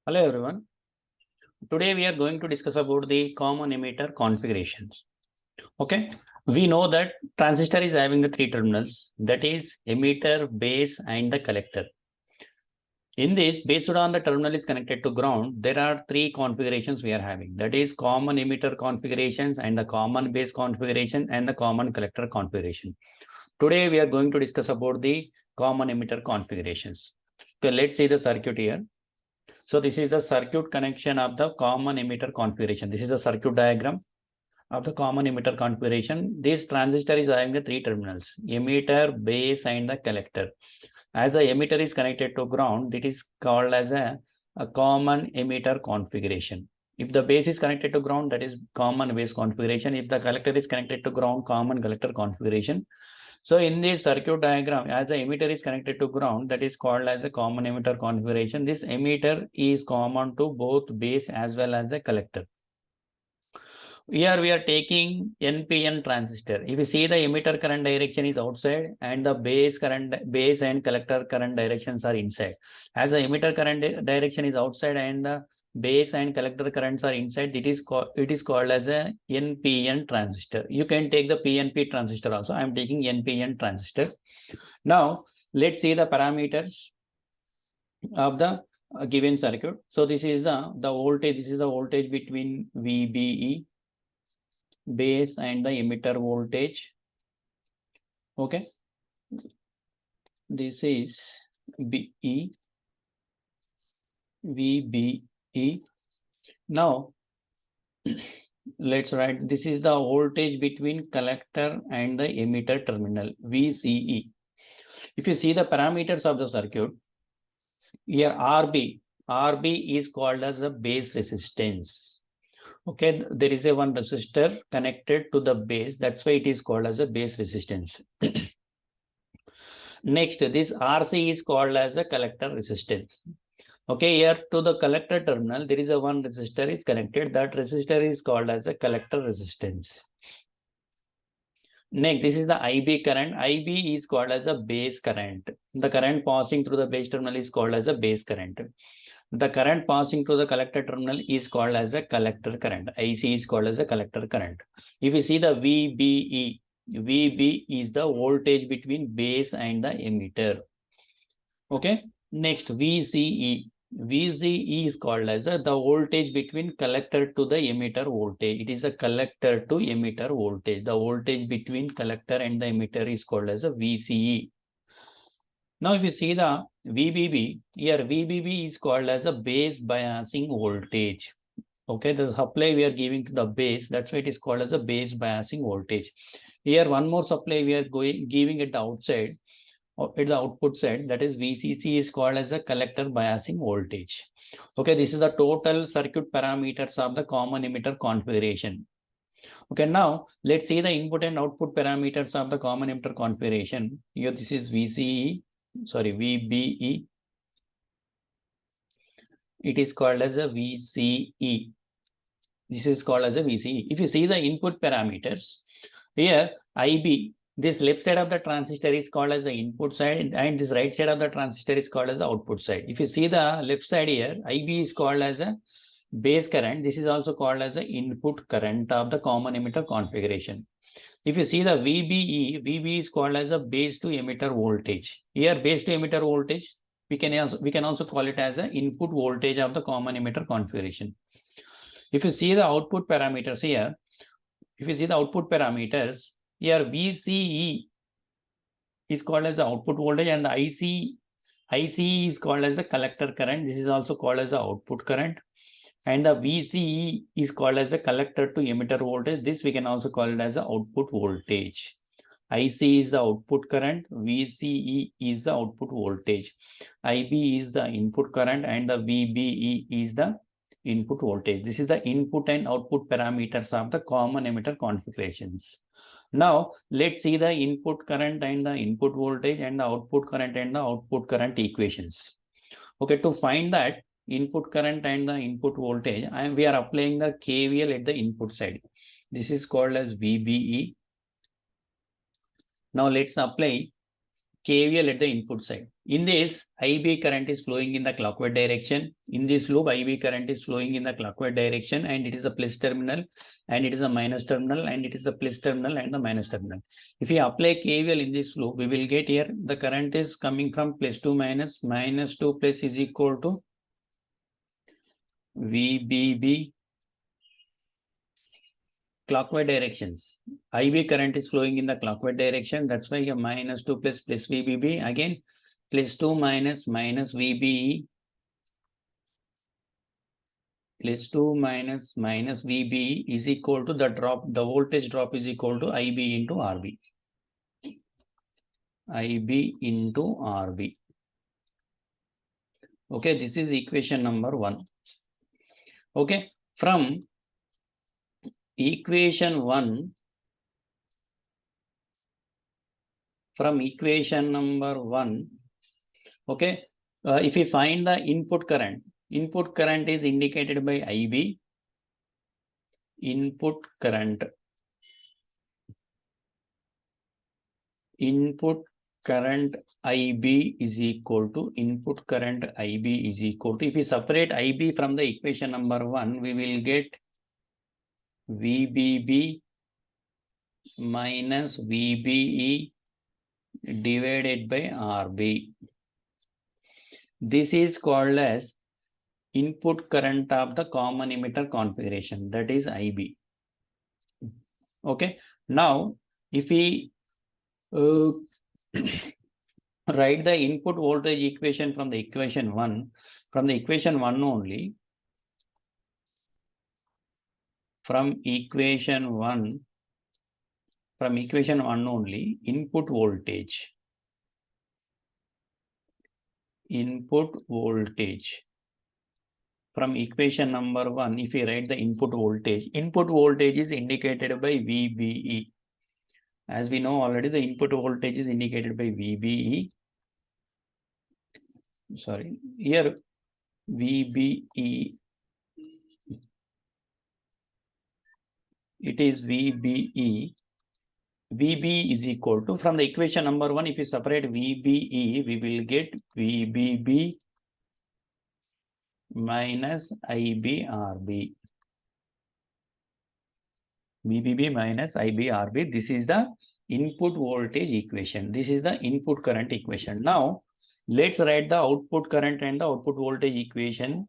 Hello everyone. Today we are going to discuss about the common emitter configurations. Okay. We know that transistor is having the three terminals, that is emitter, base and the collector. In this, based on the terminal is connected to ground, there are three configurations we are having. That is common emitter configurations and the common base configuration and the common collector configuration. Today we are going to discuss about the common emitter configurations. Okay, let's see the circuit here. So this is the circuit connection of the common emitter configuration. This is a circuit diagram of the common emitter configuration. This transistor is having the three terminals, emitter, base and the collector. As the emitter is connected to ground, it is called as a common emitter configuration. If the base is connected to ground, that is common base configuration. If the collector is connected to ground, common collector configuration. So in this circuit diagram, as the emitter is connected to ground, that is called as a common emitter configuration. This emitter is common to both base as well as the collector. Here we are taking NPN transistor. If you see, the emitter current direction is outside and the base and collector current directions are inside. As the emitter current direction is outside and the base and collector currents are inside, it is called as a NPN transistor. You can take the PNP transistor also. I am taking NPN transistor. Now let's see the parameters of the given circuit. So this is the voltage. This is the voltage between VBE, base and the emitter voltage. Okay, this is BE, VBE. Now let's write, this is the voltage between collector and the emitter terminal, VCE. If you see the parameters of the circuit, here RB is called as the base resistance. Okay, there is a one resistor connected to the base, that's why it is called as a base resistance. Next, this RC is called as a collector resistance. Okay, here to the collector terminal, there is a one resistor is connected. That resistor is called as a collector resistance. Next, this is the IB current. IB is called as a base current. The current passing through the base terminal is called as a base current. The current passing through the collector terminal is called as a collector current. IC is called as a collector current. If you see the VBE, VB is the voltage between base and the emitter. Okay. Next, VCE. VCE is called as the voltage between collector to the emitter voltage. It is a collector to emitter voltage. The voltage between collector and the emitter is called as a VCE. Now, if you see the VBB, here VBB is called as a base biasing voltage. Okay, the supply we are giving to the base, that's why it is called as a base biasing voltage. Here, one more supply we are giving at the outside, at the output side, that is VCC is called as a collector biasing voltage. Okay, this is the total circuit parameters of the common emitter configuration. Okay, now let's see the input and output parameters of the common emitter configuration. Here this is VBE. It is called as a VCE. This is called as a VCE. If you see the input parameters, here IB, this left side of the transistor is called as the input side and this right side of the transistor is called as the output side. If you see the left side here, IB is called as a base current. This is also called as the input current of the common emitter configuration. If you see the VBE, VB is called as a base to emitter voltage. Here base to emitter voltage, we can also call it as an input voltage of the common emitter configuration. If you see the output parameters here, here VCE is called as the output voltage and the IC is called as a collector current. This is also called as the output current. And the VCE is called as a collector to emitter voltage. This we can also call it as the output voltage. IC is the output current, VCE is the output voltage, IB is the input current and the VBE is the input voltage. This is the input and output parameters of the common emitter configurations. Now let's see the input current and the input voltage and the output current and the output current equations. Okay, to find that input current and the input voltage, we are applying the KVL at the input side. This is called as VBE. Now let's apply KVL at the input side. In this, IB current is flowing in the clockwise direction. In this loop, IB current is flowing in the clockwise direction, and it is a plus terminal, and it is a minus terminal, and it is a plus terminal and the minus terminal. If we apply KVL in this loop, we will get here the current is coming from plus 2 minus, minus 2 plus is equal to VBB clockwise directions. IB current is flowing in the clockwise direction. That's why a minus 2 plus VBB again. Plus 2 minus VBE plus 2 minus VBE is equal to the voltage drop is equal to IB into RB. IB into RB. Okay, this is equation number 1. Okay, from equation 1, okay, if we find the input current is indicated by IB. Input current IB is equal to if we separate IB from the equation number 1, we will get VBB minus VBE divided by RB. This is called as input current of the common emitter configuration, that is IB. Okay, now if we write the input voltage equation from the equation 1, only, input voltage from equation number 1, if we write the input voltage is indicated by VBE. As we know already, the input voltage is indicated by VBE. Sorry, here VBE, it is VBE. VB is equal to, from the equation number 1, if you separate VBE, we will get VBB minus IBRB. VBB minus IBRB. This is the input voltage equation. This is the input current equation. Now, let's write the output current and the output voltage equation.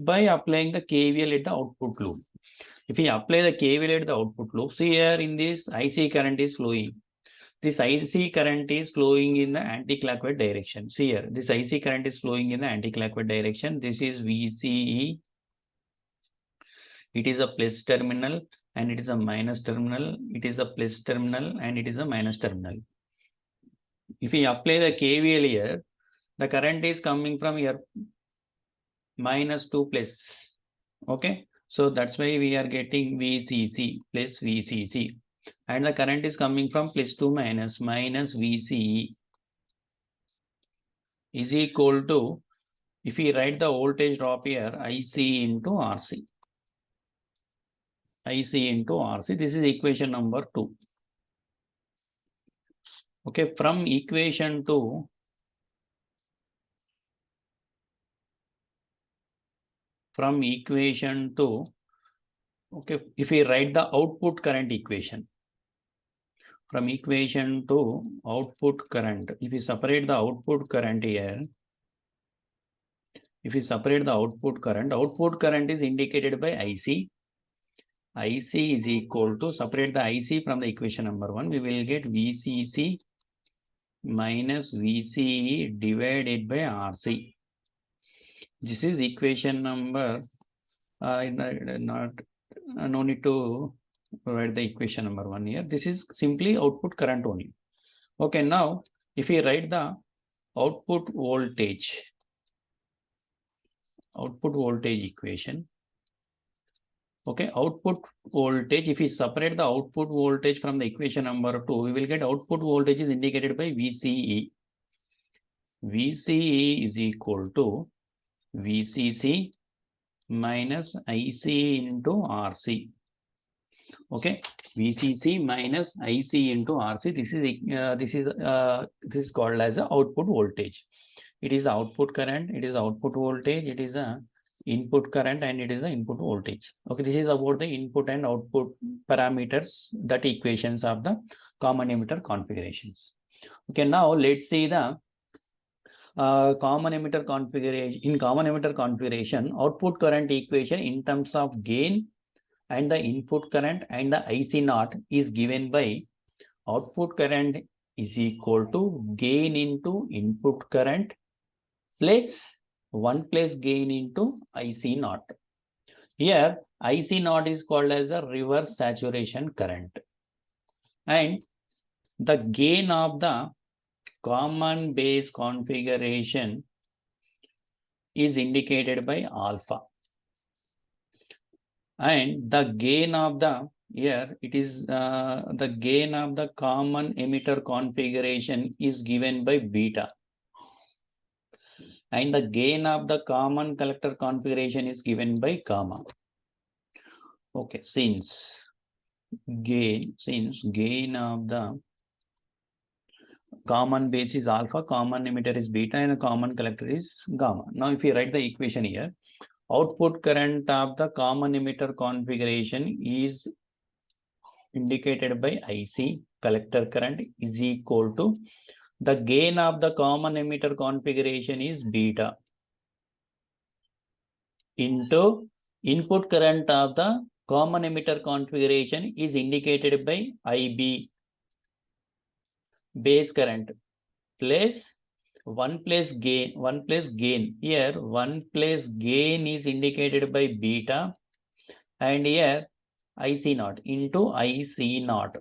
By applying the KVL at the output loop. If we apply the KVL at the output loop, see here in this IC current is flowing. This IC current is flowing in the anti-clockwise direction. See here, this IC current is flowing in the anti-clockwise direction. This is VCE. It is a plus terminal and it is a minus terminal. It is a plus terminal and it is a minus terminal. If we apply the KVL here, the current is coming from here minus 2 plus. Okay. So that's why we are getting VCC plus VCC. And the current is coming from plus 2 minus VCE is equal to, if we write the voltage drop here, IC into RC. This is equation number 2. Okay, from equation 2, okay, if we write the output current equation, from equation 2, output current, if we separate the output current here, output current is indicated by IC. IC is equal to, separate the IC from the equation number 1, we will get VCC minus VCE divided by RC. This is equation number, no need to write the equation number 1 here. This is simply output current only. Okay, now if we write the output voltage equation. Okay, output voltage, if we separate the output voltage from the equation number 2, we will get output voltage is indicated by VCE. VCE is equal to VCC minus IC into RC. Okay, VCC minus IC into RC. This is called as a output voltage. It is the output current, it is output voltage, it is a input current, and it is the input voltage. Okay, this is about the input and output parameters, that equations of the common emitter configurations. Okay, now let's see the common emitter configuration. In common emitter configuration, output current equation in terms of gain and the input current and the IC naught is given by output current is equal to gain into input current plus 1 plus gain into IC naught. Here IC naught is called as a reverse saturation current, and the gain of the common base configuration is indicated by alpha, and the gain of the the gain of the common emitter configuration is given by beta, and the gain of the common collector configuration is given by gamma. Okay, since gain of the common base is alpha, common emitter is beta, and the common collector is gamma. Now if you write the equation here, output current of the common emitter configuration is indicated by IC, collector current is equal to the gain of the common emitter configuration is beta into input current of the common emitter configuration is indicated by IB, base current, plus 1 plus gain. Here 1 plus gain is indicated by beta, and here IC naught into IC naught.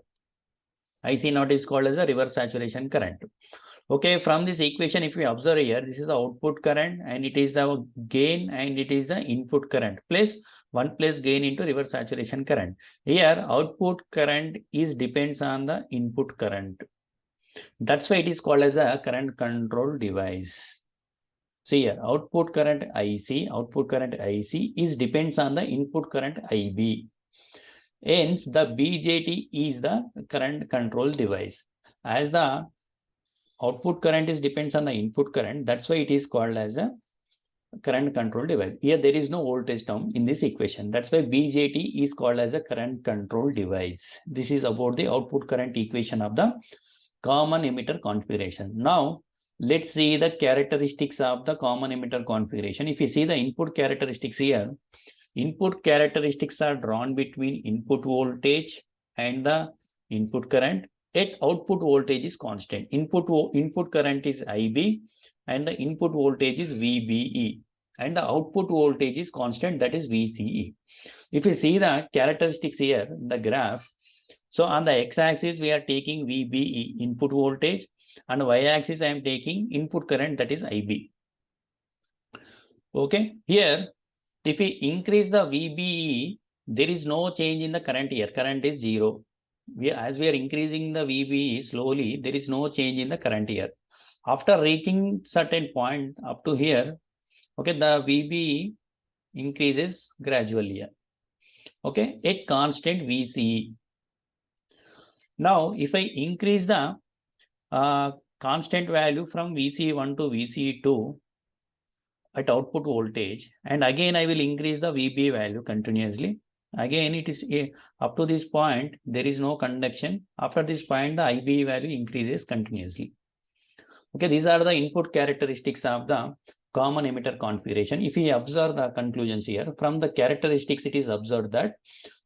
IC naught is called as a reverse saturation current. Okay, from this equation, if we observe here, this is the output current, and it is our gain, and it is the input current plus 1 plus gain into reverse saturation current. Here output current is depends on the input current. That's why it is called as a current control device. See here, output current IC is depends on the input current IB. Hence, the BJT is the current control device. As the output current is depends on the input current, that's why it is called as a current control device. Here there is no voltage term in this equation. That's why BJT is called as a current control device. This is about the output current equation of the common emitter configuration. Now let's see the characteristics of the common emitter configuration. If you see the input characteristics here, input characteristics are drawn between input voltage and the input current. Yet output voltage is constant. Input current is IB, and the input voltage is VBE, and the output voltage is constant, that is VCE. If you see the characteristics here, the graph, so on the x-axis we are taking VBE, input voltage, and y-axis I am taking input current, that is IB. Okay, here if we increase the VBE, there is no change in the current here. Current is 0. As we are increasing the VBE slowly, there is no change in the current here. After reaching certain point up to here, okay, the VBE increases gradually here. Okay, at constant VCE. Now, if I increase the constant value from VCE1 to VCE2 at output voltage, and again I will increase the VBE value continuously. Again, it is up to this point, there is no conduction. After this point, the IBE value increases continuously. Okay, these are the input characteristics of the common emitter configuration. If we observe the conclusions here, from the characteristics, it is observed that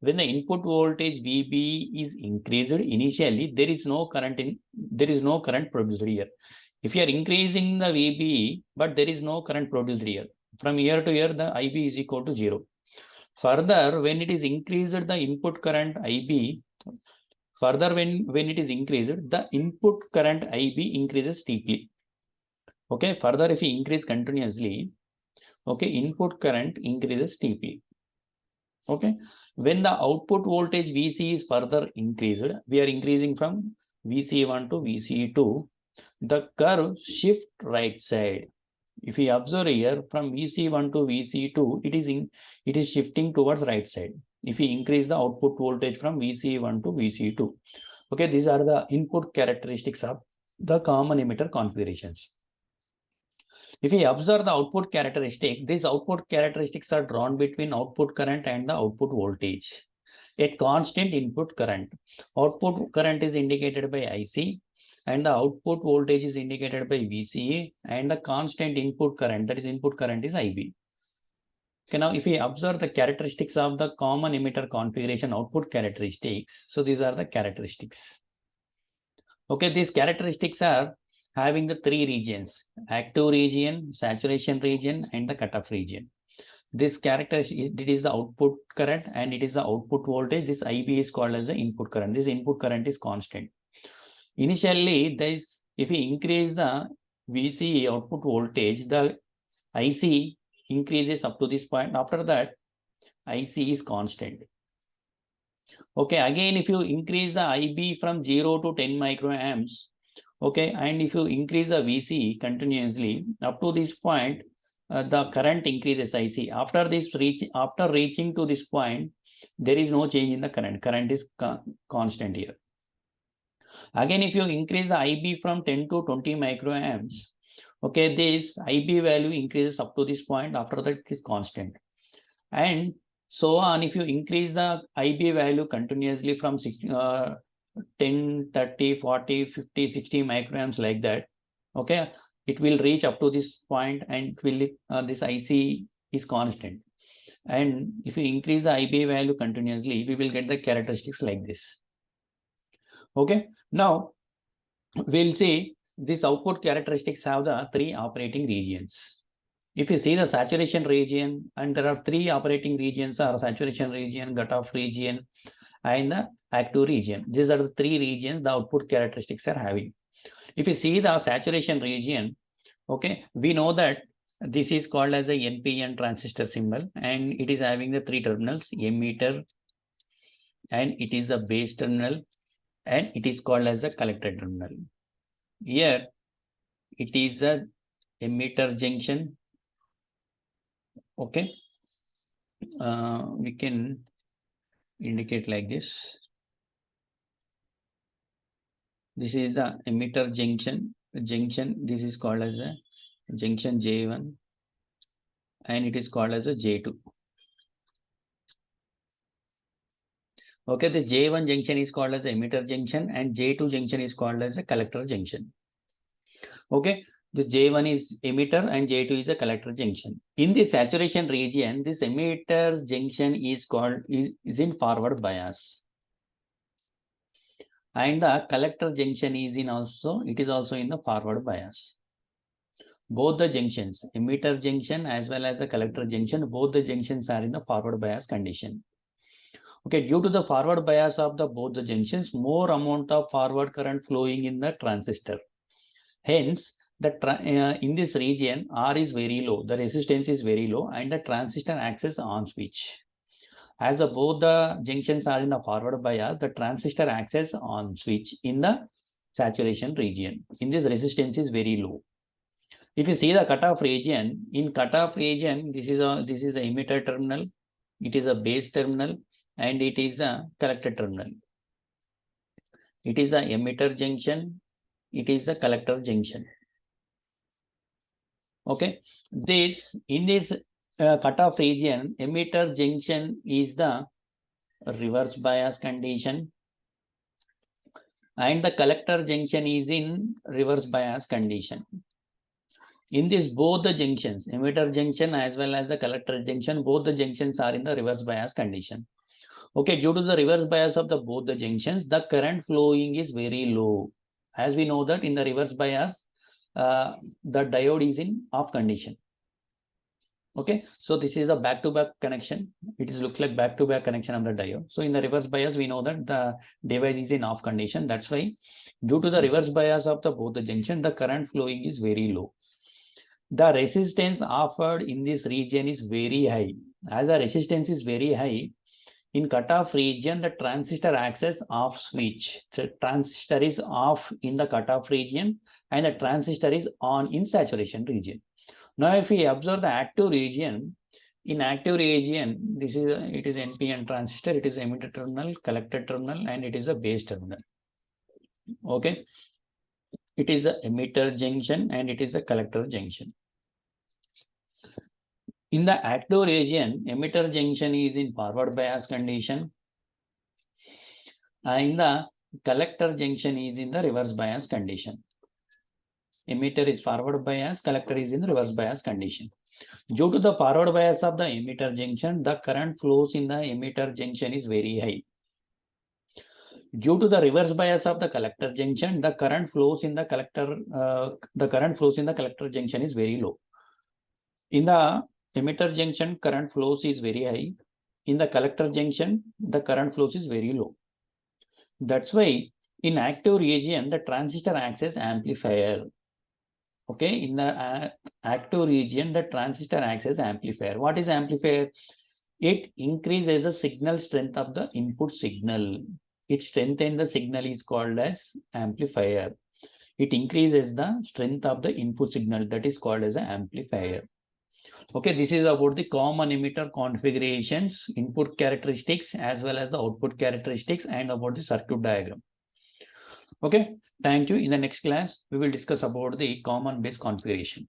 when the input voltage VBE is increased initially, there is no current produced here. If you are increasing the VBE, but there is no current produced here, from year to year, the IB is equal to 0. Further, when it is increased, the input current IB, further when it is increased, the input current IB increases steeply. Okay, further if we increase continuously, okay, input current increases steeply. Okay, when the output voltage VC is further increased, we are increasing from VCE1 to VCE2, the curve shift right side. If we observe here from VC1 to VC2, it is shifting towards right side. If we increase the output voltage from VC1 to VC2. Okay, these are the input characteristics of the common emitter configurations. If we observe the output characteristic, these output characteristics are drawn between output current and the output voltage. A constant input current. Output current is indicated by IC and the output voltage is indicated by VCA, and the constant input current, that is input current, is IB. Okay, now if we observe the characteristics of the common emitter configuration output characteristics, so these are the characteristics. Okay, these characteristics are having the three regions: active region, saturation region, and the cutoff region. This characteristic, it is the output current and it is the output voltage. This IB is called as the input current. This input current is constant. Initially, if we increase the VCE output voltage, the IC increases up to this point. After that, IC is constant. Okay, again, if you increase the IB from 0 to 10 microamps, okay, and if you increase the VC continuously up to this point, the current increases IC. After reaching to this point, there is no change in the current. Current is constant here. Again, if you increase the IB from 10 to 20 microamps, okay, this IB value increases up to this point. After that, it is constant. And so on, if you increase the IB value continuously from 10, 30, 40, 50, 60 microamps like that, okay, it will reach up to this point and it will this IC is constant. And if you increase the IB value continuously, we will get the characteristics like this. Okay, now we'll see these output characteristics have the three operating regions. If you see the saturation region, and there are three operating regions are saturation region, cutoff region, and the active region. These are the three regions the output characteristics are having. If you see the saturation region, okay, we know that this is called as a NPN transistor symbol, and it is having the three terminals, emitter, and it is the base terminal, and it is called as a collector terminal. Here, it is a emitter junction. Okay, we can indicate like this. This is the emitter junction. This is called as a junction J1, and it is called as a J2. Okay, the J1 junction is called as emitter junction, and J2 junction is called as a collector junction. Okay, the J1 is emitter and J2 is a collector junction. In the saturation region, this emitter junction is in forward bias, and the collector junction is also in the forward bias. Both the junctions, emitter junction as well as the collector junction, both the junctions are in the forward bias condition. Okay, due to the forward bias of both the junctions, more amount of forward current flowing in the transistor. Hence, in this region, R is very low, the resistance is very low, and the transistor acts as on switch. As both the junctions are in the forward bias, the transistor acts as on switch in the saturation region. In this, resistance is very low. If you see the cutoff region, in cutoff region, this is the emitter terminal, it is a base terminal, and it is a collector terminal. It is a emitter junction, it is a collector junction. Okay, in this cutoff region, emitter junction is the reverse bias condition, and the collector junction is in reverse bias condition. In this, both the junctions, emitter junction as well as the collector junction, both the junctions are in the reverse bias condition. Okay, due to the reverse bias of both the junctions, the current flowing is very low. As we know that in the reverse bias, the diode is in off condition. Okay, so this is a back-to-back connection. It looks like back-to-back connection of the diode. So in the reverse bias, we know that the device is in off condition. That's why, due to the reverse bias of both the junction, the current flowing is very low. The resistance offered in this region is very high. As the resistance is very high, in cutoff region, the transistor acts as off switch. The transistor is off in the cutoff region, and the transistor is on in saturation region. Now, if we observe the active region, in active region, it is NPN transistor, it is emitter terminal, collector terminal, and it is a base terminal. Okay, it is a emitter junction and it is a collector junction. In the active region, emitter junction is in forward bias condition, and the collector junction is in the reverse bias condition. Emitter is forward bias, collector is in the reverse bias condition. Due to the forward bias of the emitter junction, the current flows in the emitter junction is very high. Due to the reverse bias of the collector junction, the current flows in the collector junction is very low. In the emitter junction, current flows is very high. In the collector junction, the current flows is very low. That's why in active region, the transistor acts as amplifier. Okay, in the active region, the transistor acts as amplifier. What is amplifier? It increases the signal strength of the input signal. It strengthens the signal is called as amplifier. It increases the strength of the input signal, that is called as an amplifier. Okay, this is about the common emitter configurations, input characteristics, as well as the output characteristics, and about the circuit diagram. Okay, thank you. In the next class, we will discuss about the common base configuration.